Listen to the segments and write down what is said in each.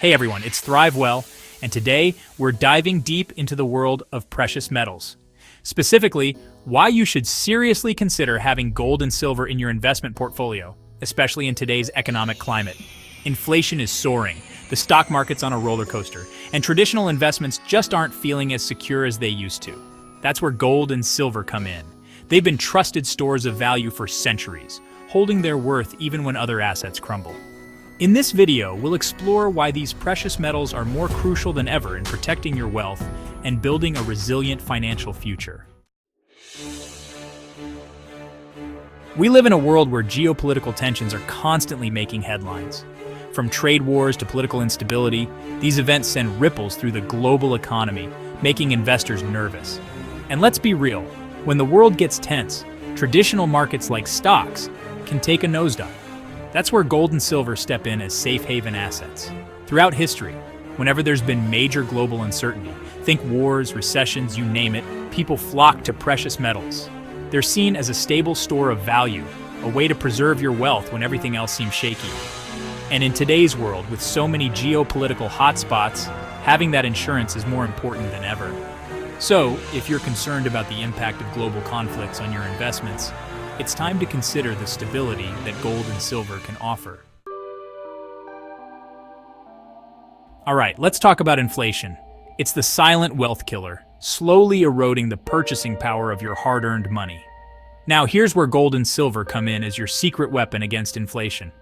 Hey everyone, it's Thrive Well, and today we're diving deep into the world of precious metals. Specifically, why you should seriously consider having gold and silver in your investment portfolio, especially in today's economic climate. Inflation is soaring, the stock market's on a roller coaster, and traditional investments just aren't feeling as secure as they used to. That's where gold and silver come in. They've been trusted stores of value for centuries, holding their worth even when other assets crumble. In this video, we'll explore why these precious metals are more crucial than ever in protecting your wealth and building a resilient financial future. We live in a world where geopolitical tensions are constantly making headlines. From trade wars to political instability, these events send ripples through the global economy, making investors nervous. And let's be real, when the world gets tense, traditional markets like stocks can take a nosedive. That's where gold and silver step in as safe haven assets. Throughout history, whenever there's been major global uncertainty, think wars, recessions, you name it, people flock to precious metals. They're seen as a stable store of value, a way to preserve your wealth when everything else seems shaky. And in today's world, with so many geopolitical hotspots, having that insurance is more important than ever. So, if you're concerned about the impact of global conflicts on your investments, it's time to consider the stability that gold and silver can offer. All right, let's talk about inflation. It's the silent wealth killer, slowly eroding the purchasing power of your hard-earned money. Now, here's where gold and silver come in as your secret weapon against inflation.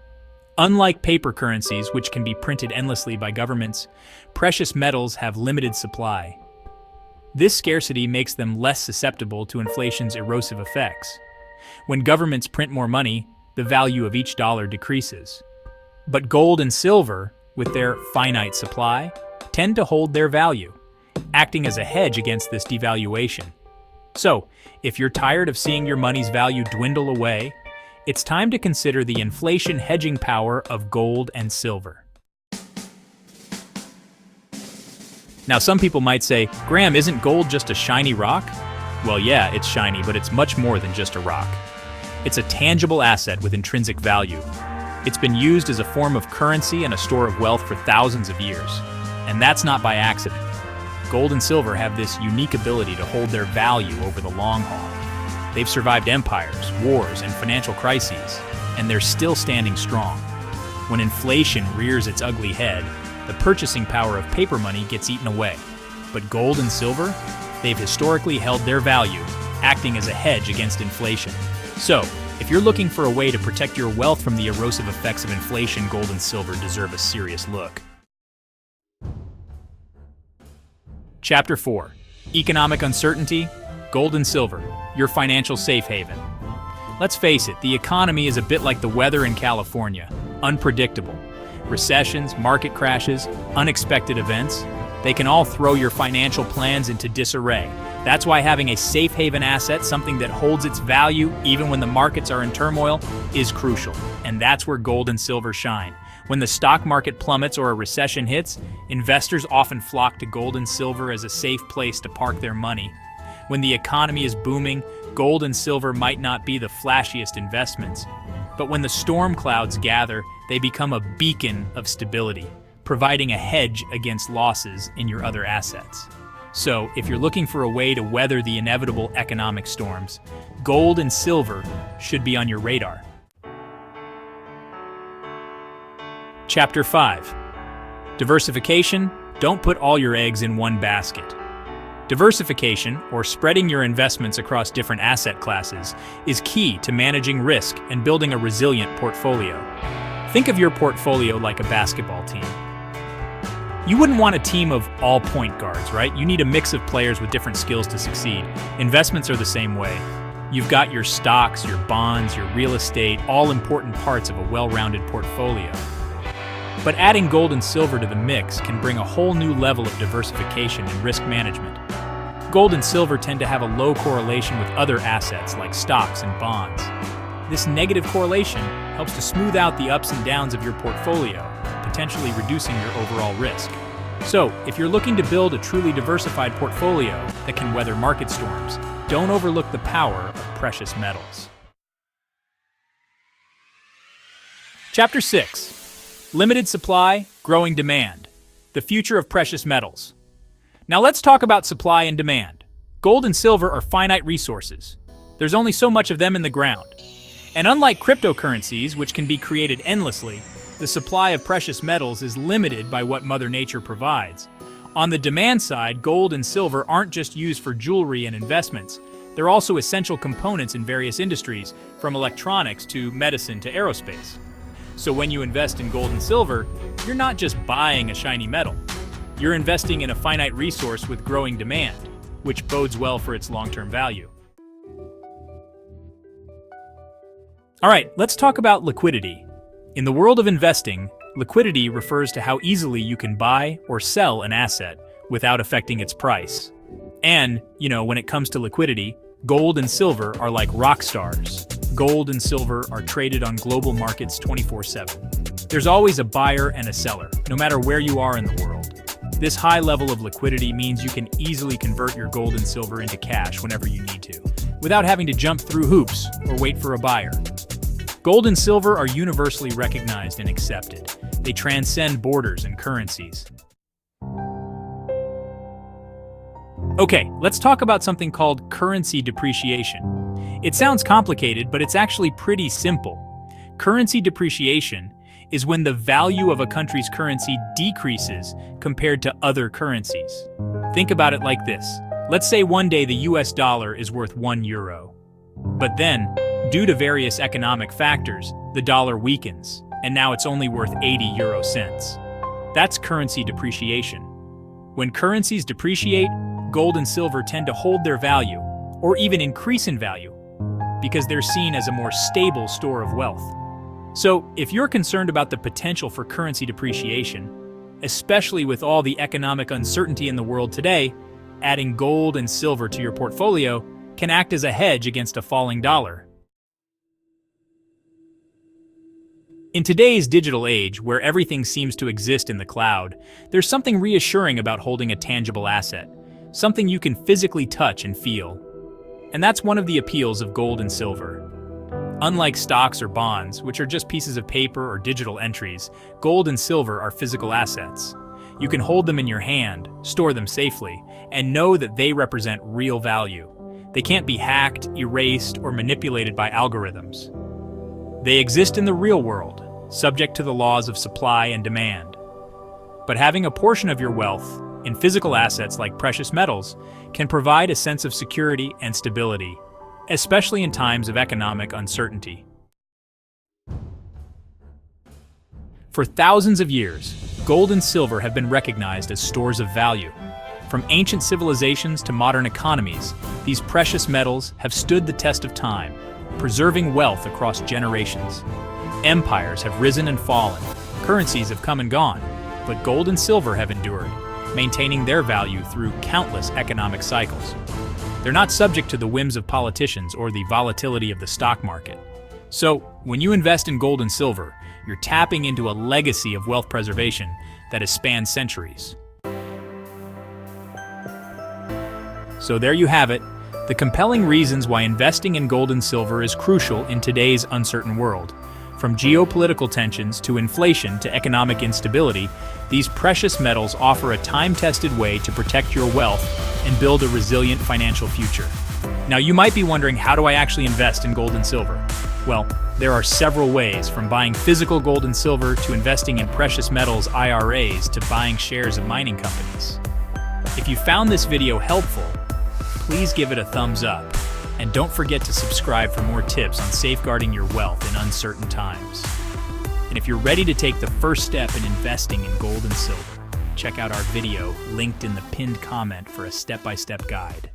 Unlike paper currencies, which can be printed endlessly by governments, precious metals have limited supply. This scarcity makes them less susceptible to inflation's erosive effects. When governments print more money, the value of each dollar decreases. But gold and silver, with their finite supply, tend to hold their value, acting as a hedge against this devaluation. So, if you're tired of seeing your money's value dwindle away, it's time to consider the inflation hedging power of gold and silver. Now, some people might say, Graham, isn't gold just a shiny rock? Well, yeah, it's shiny, but it's much more than just a rock. It's a tangible asset with intrinsic value. It's been used as a form of currency and a store of wealth for thousands of years. And that's not by accident. Gold and silver have this unique ability to hold their value over the long haul. They've survived empires, wars, and financial crises, and they're still standing strong. When inflation rears its ugly head, the purchasing power of paper money gets eaten away. But gold and silver? They've historically held their value, acting as a hedge against inflation. So, if you're looking for a way to protect your wealth from the erosive effects of inflation, gold and silver deserve a serious look. Chapter 4. Economic Uncertainty, Gold and Silver, your financial safe haven. Let's face it, the economy is a bit like the weather in California, unpredictable. Recessions, market crashes, unexpected events, they can all throw your financial plans into disarray. That's why having a safe haven asset, something that holds its value even when the markets are in turmoil, is crucial. And that's where gold and silver shine. When the stock market plummets or a recession hits, investors often flock to gold and silver as a safe place to park their money. When the economy is booming, gold and silver might not be the flashiest investments. But when the storm clouds gather, they become a beacon of stability, providing a hedge against losses in your other assets. So, if you're looking for a way to weather the inevitable economic storms, gold and silver should be on your radar. Chapter 5. Diversification. Don't put all your eggs in one basket. Diversification, or spreading your investments across different asset classes, is key to managing risk and building a resilient portfolio. Think of your portfolio like a basketball team. You wouldn't want a team of all point guards, right? You need a mix of players with different skills to succeed. Investments are the same way. You've got your stocks, your bonds, your real estate, all important parts of a well-rounded portfolio. But adding gold and silver to the mix can bring a whole new level of diversification and risk management. Gold and silver tend to have a low correlation with other assets like stocks and bonds. This negative correlation helps to smooth out the ups and downs of your portfolio, potentially reducing your overall risk. So, if you're looking to build a truly diversified portfolio that can weather market storms, don't overlook the power of precious metals. Chapter 6. Limited supply, growing demand. the future of precious metals. Now let's talk about supply and demand. Gold and silver are finite resources. There's only so much of them in the ground. And unlike cryptocurrencies, which can be created endlessly, the supply of precious metals is limited by what Mother Nature provides. On the demand side, gold and silver aren't just used for jewelry and investments. They're also essential components in various industries, from electronics to medicine to aerospace. So when you invest in gold and silver, you're not just buying a shiny metal. You're investing in a finite resource with growing demand, which bodes well for its long-term value. All right, let's talk about liquidity. In the world of investing, liquidity refers to how easily you can buy or sell an asset without affecting its price. And, when it comes to liquidity, gold and silver are like rock stars. Gold and silver are traded on global markets 24/7. There's always a buyer and a seller, no matter where you are in the world. This high level of liquidity means you can easily convert your gold and silver into cash whenever you need to, without having to jump through hoops or wait for a buyer. Gold and silver are universally recognized and accepted. They transcend borders and currencies. Okay, let's talk about something called currency depreciation. It sounds complicated, but it's actually pretty simple. Currency depreciation is when the value of a country's currency decreases compared to other currencies. Think about it like this. Let's say one day the US dollar is worth €1. But then, due to various economic factors, the dollar weakens, and now it's only worth 80 euro cents. That's currency depreciation. When currencies depreciate, gold and silver tend to hold their value, or even increase in value, because they're seen as a more stable store of wealth. So, if you're concerned about the potential for currency depreciation, especially with all the economic uncertainty in the world today, adding gold and silver to your portfolio can act as a hedge against a falling dollar. In today's digital age, where everything seems to exist in the cloud, there's something reassuring about holding a tangible asset, something you can physically touch and feel. And that's one of the appeals of gold and silver. Unlike stocks or bonds, which are just pieces of paper or digital entries, gold and silver are physical assets. You can hold them in your hand, store them safely, and know that they represent real value. They can't be hacked, erased, or manipulated by algorithms. They exist in the real world, subject to the laws of supply and demand. But having a portion of your wealth in physical assets like precious metals can provide a sense of security and stability, especially in times of economic uncertainty. For thousands of years, gold and silver have been recognized as stores of value. From ancient civilizations to modern economies, these precious metals have stood the test of time, preserving wealth across generations. Empires have risen and fallen, currencies have come and gone, but gold and silver have endured, maintaining their value through countless economic cycles. They're not subject to the whims of politicians or the volatility of the stock market. So, when you invest in gold and silver, you're tapping into a legacy of wealth preservation that has spanned centuries. So there you have it, the compelling reasons why investing in gold and silver is crucial in today's uncertain world. From geopolitical tensions to inflation to economic instability, these precious metals offer a time-tested way to protect your wealth and build a resilient financial future. Now, you might be wondering, how do I actually invest in gold and silver? Well, there are several ways, from buying physical gold and silver to investing in precious metals IRAs to buying shares of mining companies. If you found this video helpful, please give it a thumbs up. And don't forget to subscribe for more tips on safeguarding your wealth in uncertain times. And if you're ready to take the first step in investing in gold and silver, check out our video linked in the pinned comment for a step-by-step guide.